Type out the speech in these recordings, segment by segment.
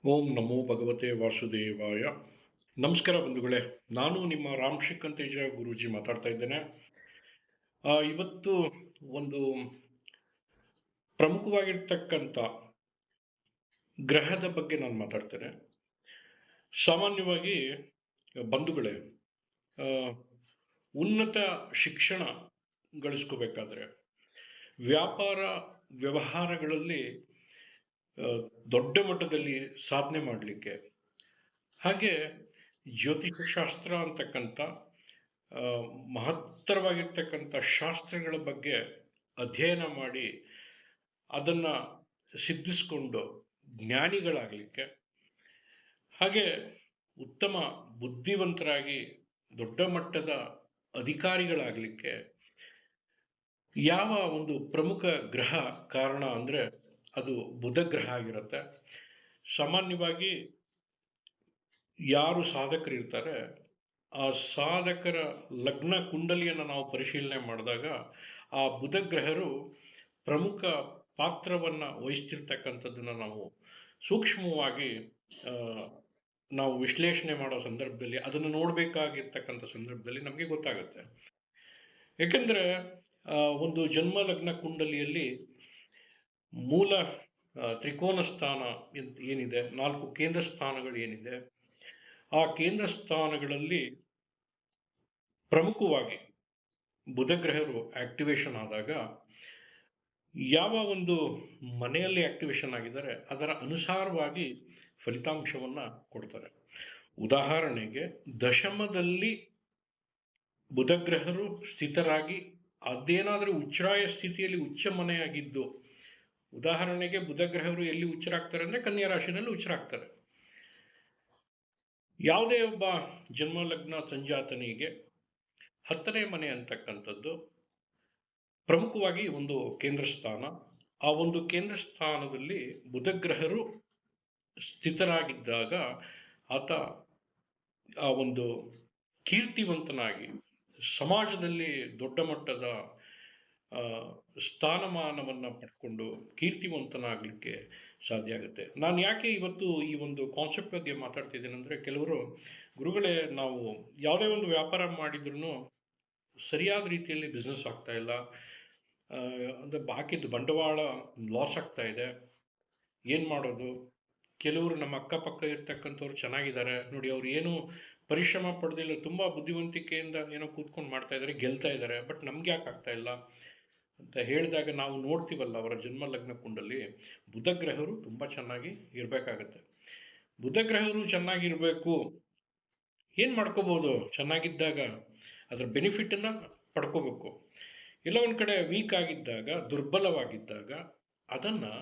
ಓಂ ನಮೋ ಭಗವತೆ ವಾಸುದೇವಾಯ. ನಮಸ್ಕಾರ ಬಂಧುಗಳೇ, ನಾನು ನಿಮ್ಮ ರಾಮ್ ಶ್ರೀಕಂತೇಜ ಗುರೂಜಿ ಮಾತಾಡ್ತಾ ಇದ್ದೇನೆ. ಇವತ್ತು ಒಂದು ಪ್ರಮುಖವಾಗಿರ್ತಕ್ಕಂಥ ಗ್ರಹದ ಬಗ್ಗೆ ನಾನು ಮಾತಾಡ್ತೇನೆ. ಸಾಮಾನ್ಯವಾಗಿ ಬಂಧುಗಳೇ, ಆ, ಉನ್ನತ ಶಿಕ್ಷಣ ಗಳಿಸ್ಕೋಬೇಕಾದ್ರೆ ವ್ಯಾಪಾರ ವ್ಯವಹಾರಗಳಲ್ಲಿ ದೊಡ್ಡ ಮಟ್ಟದಲ್ಲಿ ಸಾಧನೆ ಮಾಡಲಿಕ್ಕೆ, ಹಾಗೆ ಜ್ಯೋತಿಷ ಶಾಸ್ತ್ರ ಅಂತಕ್ಕಂಥ ಮಹತ್ತರವಾಗಿರ್ತಕ್ಕಂಥ ಶಾಸ್ತ್ರಗಳ ಬಗ್ಗೆ ಅಧ್ಯಯನ ಮಾಡಿ ಅದನ್ನು ಸಿದ್ಧಿಸ್ಕೊಂಡು ಜ್ಞಾನಿಗಳಾಗಲಿಕ್ಕೆ, ಹಾಗೆ ಉತ್ತಮ ಬುದ್ಧಿವಂತರಾಗಿ ದೊಡ್ಡ ಮಟ್ಟದ ಅಧಿಕಾರಿಗಳಾಗಲಿಕ್ಕೆ ಯಾವ ಒಂದು ಪ್ರಮುಖ ಗ್ರಹ ಕಾರಣ ಅಂದರೆ ಅದು ಬುಧ ಗ್ರಹ ಆಗಿರುತ್ತೆ. ಸಾಮಾನ್ಯವಾಗಿ ಯಾರು ಸಾಧಕರಿರ್ತಾರೆ ಆ ಸಾಧಕರ ಲಗ್ನ ಕುಂಡಲಿಯನ್ನು ನಾವು ಪರಿಶೀಲನೆ ಮಾಡಿದಾಗ ಆ ಬುಧ ಗ್ರಹರು ಪ್ರಮುಖ ಪಾತ್ರವನ್ನು ವಹಿಸ್ತಿರ್ತಕ್ಕಂಥದ್ದನ್ನು ನಾವು ಸೂಕ್ಷ್ಮವಾಗಿ ನಾವು ವಿಶ್ಲೇಷಣೆ ಮಾಡೋ ಸಂದರ್ಭದಲ್ಲಿ ಅದನ್ನು ನೋಡಬೇಕಾಗಿರ್ತಕ್ಕಂಥ ಸಂದರ್ಭದಲ್ಲಿ ನಮಗೆ ಗೊತ್ತಾಗುತ್ತೆ. ಯಾಕೆಂದರೆ ಒಂದು ಜನ್ಮ ಲಗ್ನ ಕುಂಡಲಿಯಲ್ಲಿ ಮೂಲ ತ್ರಿಕೋನ ಸ್ಥಾನ ಏನಿದೆ, 4 ಕೇಂದ್ರ ಸ್ಥಾನಗಳು ಏನಿದೆ, ಆ ಕೇಂದ್ರ ಸ್ಥಾನಗಳಲ್ಲಿ ಪ್ರಮುಖವಾಗಿ ಬುಧ ಗ್ರಹರು ಆಕ್ಟಿವೇಶನ್ ಆದಾಗ ಯಾವ ಒಂದು ಮನೆಯಲ್ಲಿ ಆಕ್ಟಿವೇಶನ್ ಆಗಿದ್ದಾರೆ ಅದರ ಅನುಸಾರವಾಗಿ ಫಲಿತಾಂಶವನ್ನು ಕೊಡ್ತಾರೆ. ಉದಾಹರಣೆಗೆ, ದಶಮದಲ್ಲಿ ಬುಧ ಗ್ರಹರು ಸ್ಥಿತರಾಗಿ ಅದೇನಾದರೂ ಉಚ್ಛ್ರಾಯ ಸ್ಥಿತಿಯಲ್ಲಿ ಉಚ್ಚ ಮನೆಯಾಗಿದ್ದು, ಉದಾಹರಣೆಗೆ ಬುಧ ಗ್ರಹರು ಎಲ್ಲಿ ಉಚ್ಚರಾಗ್ತಾರೆ ಅಂದರೆ ಕನ್ಯಾ ರಾಶಿನಲ್ಲಿ ಉಚ್ಚರಾಗ್ತಾರೆ. ಯಾವುದೇ ಒಬ್ಬ ಜನ್ಮ ಲಗ್ನ ಸಂಜಾತನಿಗೆ 10ನೇ ಮನೆ ಅಂತಕ್ಕಂಥದ್ದು ಪ್ರಮುಖವಾಗಿ ಒಂದು ಕೇಂದ್ರ ಸ್ಥಾನ. ಆ ಒಂದು ಕೇಂದ್ರ ಸ್ಥಾನದಲ್ಲಿ ಬುಧ ಗ್ರಹರು ಸ್ಥಿತರಾಗಿದ್ದಾಗ ಆತ ಆ ಒಂದು ಕೀರ್ತಿವಂತನಾಗಿ ಸಮಾಜದಲ್ಲಿ ದೊಡ್ಡ ಮಟ್ಟದ ಸ್ಥಾನಮಾನವನ್ನು ಪಡ್ಕೊಂಡು ಕೀರ್ತಿವಂತನಾಗಲಿಕ್ಕೆ ಸಾಧ್ಯ ಆಗುತ್ತೆ. ನಾನು ಯಾಕೆ ಇವತ್ತು ಈ ಒಂದು ಕಾನ್ಸೆಪ್ಟ್ ಬಗ್ಗೆ ಮಾತಾಡ್ತಿದ್ದೇನೆ ಅಂದರೆ, ಕೆಲವರು ಗುರುಗಳೇ, ನಾವು ಯಾವುದೇ ಒಂದು ವ್ಯಾಪಾರ ಮಾಡಿದ್ರೂ ಸರಿಯಾದ ರೀತಿಯಲ್ಲಿ ಬಿಸ್ನೆಸ್ ಆಗ್ತಾ ಇಲ್ಲ, ಅಂದರೆ ಬಾಕಿದ್ದು ಬಂಡವಾಳ ಲಾಸ್ ಆಗ್ತಾ ಇದೆ, ಏನು ಮಾಡೋದು? ಕೆಲವರು ನಮ್ಮ ಅಕ್ಕಪಕ್ಕ ಇರ್ತಕ್ಕಂಥವ್ರು ಚೆನ್ನಾಗಿದ್ದಾರೆ ನೋಡಿ, ಅವ್ರು ಏನು ಪರಿಶ್ರಮ ಪಡೆದಿಲ್ಲ, ತುಂಬ ಬುದ್ಧಿವಂತಿಕೆಯಿಂದ ಏನೋ ಕೂತ್ಕೊಂಡು ಮಾಡ್ತಾ ಇದ್ದಾರೆ, ಗೆಲ್ತಾ ಇದ್ದಾರೆ, ಬಟ್ ನಮ್ಗೆ ಯಾಕೆ ಆಗ್ತಾ ಇಲ್ಲ ಅಂತ ಹೇಳಿದಾಗ ನಾವು ನೋಡ್ತೀವಲ್ಲ, ಅವರ ಜನ್ಮ ಲಗ್ನ ಕುಂಡಲಿ ಬುಧ ಗ್ರಹರು ತುಂಬ ಚೆನ್ನಾಗಿ ಇರಬೇಕಾಗತ್ತೆ. ಬುಧ ಗ್ರಹರು ಚೆನ್ನಾಗಿರಬೇಕು, ಏನು ಮಾಡ್ಕೋಬೋದು? ಚೆನ್ನಾಗಿದ್ದಾಗ ಅದರ ಬೆನಿಫಿಟನ್ನು ಪಡ್ಕೋಬೇಕು. ಎಲ್ಲ ಒಂದು ಕಡೆ ವೀಕ್ ಆಗಿದ್ದಾಗ, ದುರ್ಬಲವಾಗಿದ್ದಾಗ ಅದನ್ನು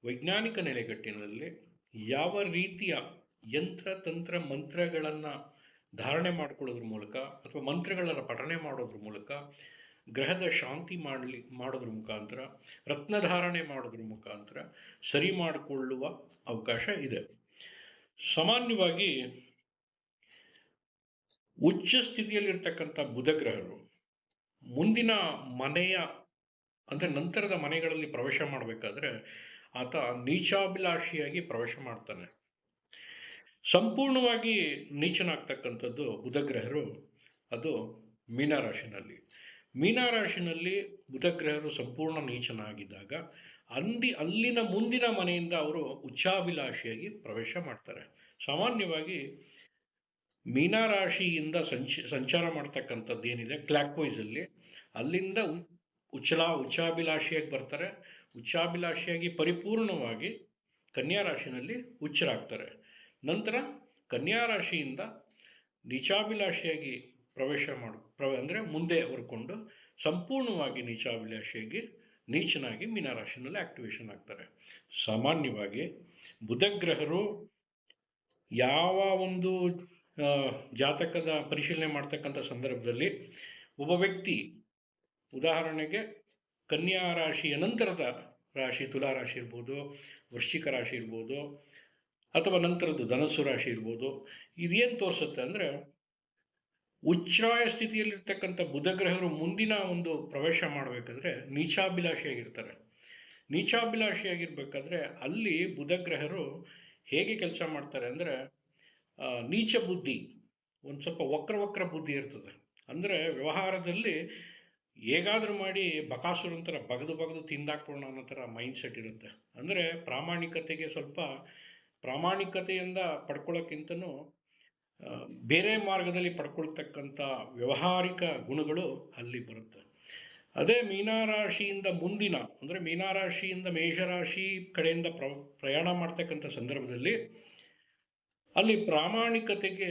ವೈಜ್ಞಾನಿಕ ನೆಲೆಗಟ್ಟಿನಲ್ಲಿ ಯಾವ ರೀತಿಯ ಯಂತ್ರ ತಂತ್ರ ಮಂತ್ರಗಳನ್ನು ಧಾರಣೆ ಮಾಡ್ಕೊಳ್ಳೋದ್ರ ಮೂಲಕ ಅಥವಾ ಮಂತ್ರಗಳನ್ನು ಪಠನೆ ಮಾಡೋದ್ರ ಮೂಲಕ, ಗ್ರಹದ ಶಾಂತಿ ಮಾಡೋದ್ರ ಮುಖಾಂತರ, ರತ್ನಧಾರಣೆ ಮಾಡೋದ್ರ ಮುಖಾಂತರ ಸರಿ ಮಾಡಿಕೊಳ್ಳುವ ಅವಕಾಶ ಇದೆ. ಸಾಮಾನ್ಯವಾಗಿ ಉಚ್ಚ ಸ್ಥಿತಿಯಲ್ಲಿರ್ತಕ್ಕಂಥ ಬುಧ ಗ್ರಹರು ಮುಂದಿನ ಮನೆಯ ಅಂದರೆ ನಂತರದ ಮನೆಗಳಲ್ಲಿ ಪ್ರವೇಶ ಮಾಡಬೇಕಾದ್ರೆ ಆತ ನೀಚಾಭಿಲಾಷಿಯಾಗಿ ಪ್ರವೇಶ ಮಾಡ್ತಾನೆ. ಸಂಪೂರ್ಣವಾಗಿ ನೀಚನಾಗ್ತಕ್ಕಂಥದ್ದು ಬುಧ ಗ್ರಹರು, ಅದು ಮೀನರಾಶಿನಲ್ಲಿ. ಮೀನರಾಶಿನಲ್ಲಿ ಬುಧ ಗ್ರಹರು ಸಂಪೂರ್ಣ ನೀಚನಾಗಿದ್ದಾಗ ಅಲ್ಲಿನ ಮುಂದಿನ ಮನೆಯಿಂದ ಅವರು ಉಚ್ಚಾಭಿಲಾಷಿಯಾಗಿ ಪ್ರವೇಶ ಮಾಡ್ತಾರೆ. ಸಾಮಾನ್ಯವಾಗಿ ಮೀನರಾಶಿಯಿಂದ ಸಂಚಾರ ಮಾಡ್ತಕ್ಕಂಥದ್ದು ಏನಿದೆ ಕ್ಲಾಕ್ವೈಸಲ್ಲಿ, ಅಲ್ಲಿಂದ ಉಚ್ಚಾಭಿಲಾಷಿಯಾಗಿ ಬರ್ತಾರೆ. ಉಚ್ಚಾಭಿಲಾಷಿಯಾಗಿ ಪರಿಪೂರ್ಣವಾಗಿ ಕನ್ಯಾ ರಾಶಿನಲ್ಲಿ ಉಚ್ಚರಾಗ್ತಾರೆ. ನಂತರ ಕನ್ಯಾ ರಾಶಿಯಿಂದ ನೀಚಾಭಿಲಾಷಿಯಾಗಿ ಅಂದರೆ ಮುಂದೆ ಹೊರ್ಕೊಂಡು ಸಂಪೂರ್ಣವಾಗಿ ನೀಚಾಭಿಲಾಷಿಯಾಗಿ ನೀಚನಾಗಿ ಮೀನರಾಶಿನಲ್ಲಿ ಆಕ್ಟಿವೇಶನ್ ಆಗ್ತಾರೆ. ಸಾಮಾನ್ಯವಾಗಿ ಬುಧ ಗ್ರಹರು ಯಾವ ಒಂದು ಜಾತಕದ ಪರಿಶೀಲನೆ ಮಾಡ್ತಕ್ಕಂಥ ಸಂದರ್ಭದಲ್ಲಿ ಒಬ್ಬ ವ್ಯಕ್ತಿ, ಉದಾಹರಣೆಗೆ ಕನ್ಯಾ ರಾಶಿಯ ನಂತರದ ರಾಶಿ ತುಲಾ ರಾಶಿ ಇರ್ಬೋದು, ವೃಶ್ಚಿಕ ರಾಶಿ ಇರ್ಬೋದು, ಅಥವಾ ನಂತರದ್ದು ಧನಸ್ಸು ರಾಶಿ ಇರ್ಬೋದು, ಇದೇನು ತೋರಿಸುತ್ತೆ ಅಂದರೆ, ಉಚ್ಛ್ರಾಯ ಸ್ಥಿತಿಯಲ್ಲಿರ್ತಕ್ಕಂಥ ಬುಧ ಗ್ರಹರು ಮುಂದಿನ ಒಂದು ಪ್ರವೇಶ ಮಾಡಬೇಕಾದ್ರೆ ನೀಚಾಭಿಲಾಷಿಯಾಗಿರ್ತಾರೆ. ನೀಚಾಭಿಲಾಷಿಯಾಗಿರ್ಬೇಕಾದ್ರೆ ಅಲ್ಲಿ ಬುಧ ಗ್ರಹರು ಹೇಗೆ ಕೆಲಸ ಮಾಡ್ತಾರೆ ಅಂದರೆ ನೀಚ ಬುದ್ಧಿ, ಒಂದು ಸ್ವಲ್ಪ ವಕ್ರ ಬುದ್ಧಿ ಇರ್ತದೆ. ಅಂದರೆ ವ್ಯವಹಾರದಲ್ಲಿ ಹೇಗಾದರೂ ಮಾಡಿ ಬಕಾಸುರನ ಥರ ಬಗದು ತಿಂದಾಕ್ಬೋಣ ಅನ್ನೋ ಥರ ಮೈಂಡ್ ಸೆಟ್ ಇರುತ್ತೆ. ಅಂದರೆ ಪ್ರಾಮಾಣಿಕತೆಗೆ ಸ್ವಲ್ಪ ಪ್ರಾಮಾಣಿಕತೆಯಿಂದ ಪಡ್ಕೊಳ್ಳೋಕ್ಕಿಂತನೂ ಬೇರೆ ಮಾರ್ಗದಲ್ಲಿ ಪಡ್ಕೊಳ್ತಕ್ಕಂಥ ವ್ಯಾವಹಾರಿಕ ಗುಣಗಳು ಅಲ್ಲಿ ಬರುತ್ತೆ. ಅದೇ ಮೀನರಾಶಿಯಿಂದ ಮುಂದಿನ ಅಂದರೆ ಮೀನರಾಶಿಯಿಂದ ಮೇಷರಾಶಿ ಕಡೆಯಿಂದ ಪ್ರಯಾಣ ಮಾಡ್ತಕ್ಕಂಥ ಸಂದರ್ಭದಲ್ಲಿ ಅಲ್ಲಿ ಪ್ರಾಮಾಣಿಕತೆಗೆ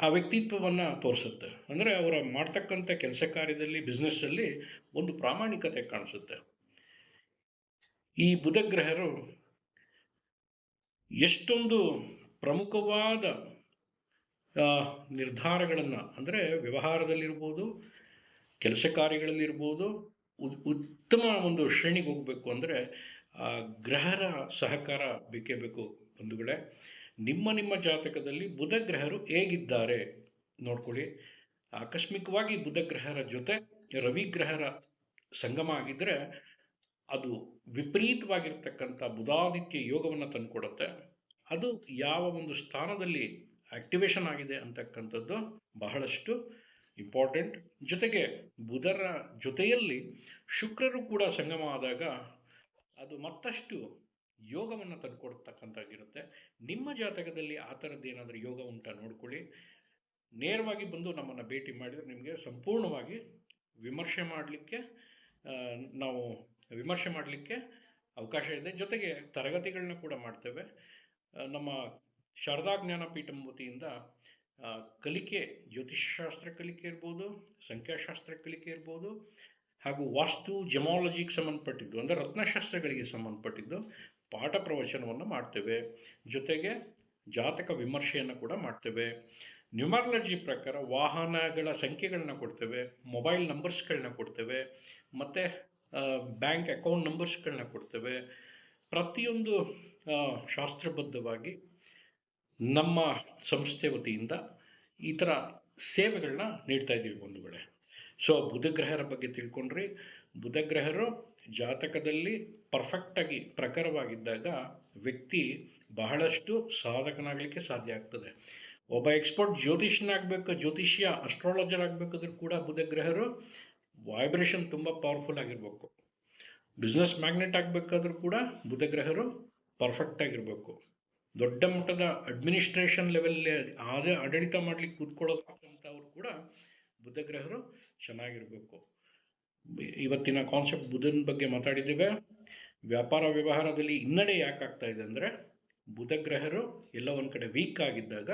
ಆ ವ್ಯಕ್ತಿತ್ವವನ್ನು ತೋರಿಸುತ್ತೆ. ಅಂದರೆ ಅವರ ಮಾಡ್ತಕ್ಕಂಥ ಕೆಲಸ ಕಾರ್ಯದಲ್ಲಿ ಬಿಸ್ನೆಸ್ಸಲ್ಲಿ ಒಂದು ಪ್ರಾಮಾಣಿಕತೆ ಕಾಣಿಸುತ್ತೆ. ಈ ಬುಧಗ್ರಹರು ಎಷ್ಟೊಂದು ಪ್ರಮುಖವಾದ ನಿರ್ಧಾರಗಳನ್ನು ಅಂದರೆ ವ್ಯವಹಾರದಲ್ಲಿರ್ಬೋದು, ಕೆಲಸ ಕಾರ್ಯಗಳಲ್ಲಿರ್ಬೋದು, ಉತ್ತಮ ಒಂದು ಶ್ರೇಣಿಗೆ ಹೋಗಬೇಕು ಅಂದರೆ ಆ ಗ್ರಹರ ಸಹಕಾರ ಬೇಕೇ ಬೇಕು ಬಂಧುಗಳೇ. ನಿಮ್ಮ ಜಾತಕದಲ್ಲಿ ಬುಧಗ್ರಹರು ಹೇಗಿದ್ದಾರೆ ನೋಡ್ಕೊಳ್ಳಿ. ಆಕಸ್ಮಿಕವಾಗಿ ಬುಧಗ್ರಹರ ಜೊತೆ ರವಿಗ್ರಹರ ಸಂಗಮ ಆಗಿದ್ದರೆ ಅದು ವಿಪರೀತವಾಗಿರ್ತಕ್ಕಂಥ ಬುಧಾದಿತ್ಯ ಯೋಗವನ್ನು ತಂದುಕೊಡುತ್ತೆ. ಅದು ಯಾವ ಒಂದು ಸ್ಥಾನದಲ್ಲಿ ಆಕ್ಟಿವೇಶನ್ ಆಗಿದೆ ಅಂತಕ್ಕಂಥದ್ದು ಬಹಳಷ್ಟು ಇಂಪಾರ್ಟೆಂಟ್. ಜೊತೆಗೆ ಬುಧರ ಜೊತೆಯಲ್ಲಿ ಶುಕ್ರರು ಕೂಡ ಸಂಗಮ ಆದಾಗ ಅದು ಮತ್ತಷ್ಟು ಯೋಗವನ್ನು ತಂದುಕೊಡ್ತಕ್ಕಂಥದ್ದಿರುತ್ತೆ. ನಿಮ್ಮ ಜಾತಕದಲ್ಲಿ ಆ ಥರದ್ದೇನಾದರೂ ಯೋಗ ಉಂಟಾ ನೋಡ್ಕೊಳ್ಳಿ. ನೇರವಾಗಿ ಬಂದು ನಮ್ಮನ್ನು ಭೇಟಿ ಮಾಡಿದರೆ ನಿಮಗೆ ಸಂಪೂರ್ಣವಾಗಿ ವಿಮರ್ಶೆ ಮಾಡಲಿಕ್ಕೆ ಅವಕಾಶ ಇದೆ. ಜೊತೆಗೆ ತರಗತಿಗಳನ್ನ ಕೂಡ ಮಾಡ್ತೇವೆ. ನಮ್ಮ ಶಾರದಾ ಜ್ಞಾನಪೀಠ ವತಿಯಿಂದ ಕಲಿಕೆ, ಜ್ಯೋತಿಷ್ಯಶಾಸ್ತ್ರ ಕಲಿಕೆ ಇರ್ಬೋದು, ಸಂಖ್ಯಾಶಾಸ್ತ್ರ ಕಲಿಕೆ ಇರ್ಬೋದು, ಹಾಗೂ ವಾಸ್ತು ಜಮಾಲಜಿಗೆ ಸಂಬಂಧಪಟ್ಟಿದ್ದು ಅಂದರೆ ರತ್ನಶಾಸ್ತ್ರಗಳಿಗೆ ಸಂಬಂಧಪಟ್ಟಿದ್ದು ಪಾಠ ಪ್ರವಚನವನ್ನು ಮಾಡ್ತೇವೆ. ಜೊತೆಗೆ ಜಾತಕ ವಿಮರ್ಶೆಯನ್ನು ಕೂಡ ಮಾಡ್ತೇವೆ. ನ್ಯೂಮರಾಲಜಿ ಪ್ರಕಾರ ವಾಹನಗಳ ಸಂಖ್ಯೆಗಳನ್ನ ಕೊಡ್ತೇವೆ, ಮೊಬೈಲ್ ನಂಬರ್ಸ್ಗಳನ್ನ ಕೊಡ್ತೇವೆ, ಮತ್ತು ಬ್ಯಾಂಕ್ ಅಕೌಂಟ್ ನಂಬರ್ಸ್ಗಳನ್ನ ಕೊಡ್ತೇವೆ. ಪ್ರತಿಯೊಂದು ಶಾಸ್ತ್ರಬದ್ಧವಾಗಿ ನಮ್ಮ ಸಂಸ್ಥೆ ವತಿಯಿಂದ ಈ ಥರ ಸೇವೆಗಳನ್ನ ನೀಡ್ತಾ ಇದ್ದೀವಿ ಬಂಧುಗಳೇ. ಸೊ ಬುಧಗ್ರಹರ ಬಗ್ಗೆ ತಿಳ್ಕೊಂಡ್ರಿ. ಬುಧಗ್ರಹರು ಜಾತಕದಲ್ಲಿ ಪರ್ಫೆಕ್ಟಾಗಿ ಪ್ರಖರವಾಗಿದ್ದಾಗ ವ್ಯಕ್ತಿ ಬಹಳಷ್ಟು ಸಾಧಕನಾಗಲಿಕ್ಕೆ ಸಾಧ್ಯ ಆಗ್ತದೆ. ಒಬ್ಬ ಎಕ್ಸ್ಪರ್ಟ್ ಜ್ಯೋತಿಷ್ಯ ಅಸ್ಟ್ರಾಲಜರ್ ಆಗಬೇಕಾದ್ರೂ ಕೂಡ ಬುಧಗ್ರಹರು ವೈಬ್ರೇಷನ್ ತುಂಬ ಪವರ್ಫುಲ್ ಆಗಿರಬೇಕು. ಬಿಸ್ನೆಸ್ ಮ್ಯಾಗ್ನೆಟ್ ಆಗಬೇಕಾದ್ರೂ ಕೂಡ ಬುಧಗ್ರಹರು ಪರ್ಫೆಕ್ಟ್ ಆಗಿರಬೇಕು. ದೊಡ್ಡ ಮಟ್ಟದ ಅಡ್ಮಿನಿಸ್ಟ್ರೇಷನ್ ಲೆವೆಲ್ಲೇ ಆಡಳಿತ ಮಾಡಲಿಕ್ಕೆ ಕೂತ್ಕೊಳ್ಳೋಕ್ಕಂಥವ್ರು ಕೂಡ ಬುಧಗ್ರಹರು ಚೆನ್ನಾಗಿರಬೇಕು. ಇವತ್ತಿನ ಕಾನ್ಸೆಪ್ಟ್ ಬುಧನ ಬಗ್ಗೆ ಮಾತಾಡಿದ್ದೇವೆ. ವ್ಯಾಪಾರ ವ್ಯವಹಾರದಲ್ಲಿ ಹಿನ್ನಡೆ ಯಾಕೆ ಆಗ್ತಾ ಇದೆ ಅಂದರೆ ಬುಧಗ್ರಹರು ಎಲ್ಲ ಒಂದು ಕಡೆ ವೀಕ್ ಆಗಿದ್ದಾಗ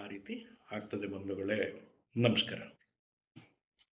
ಆ ರೀತಿ ಆಗ್ತದೆ ಬಂಧುಗಳೇ. ನಮಸ್ಕಾರ.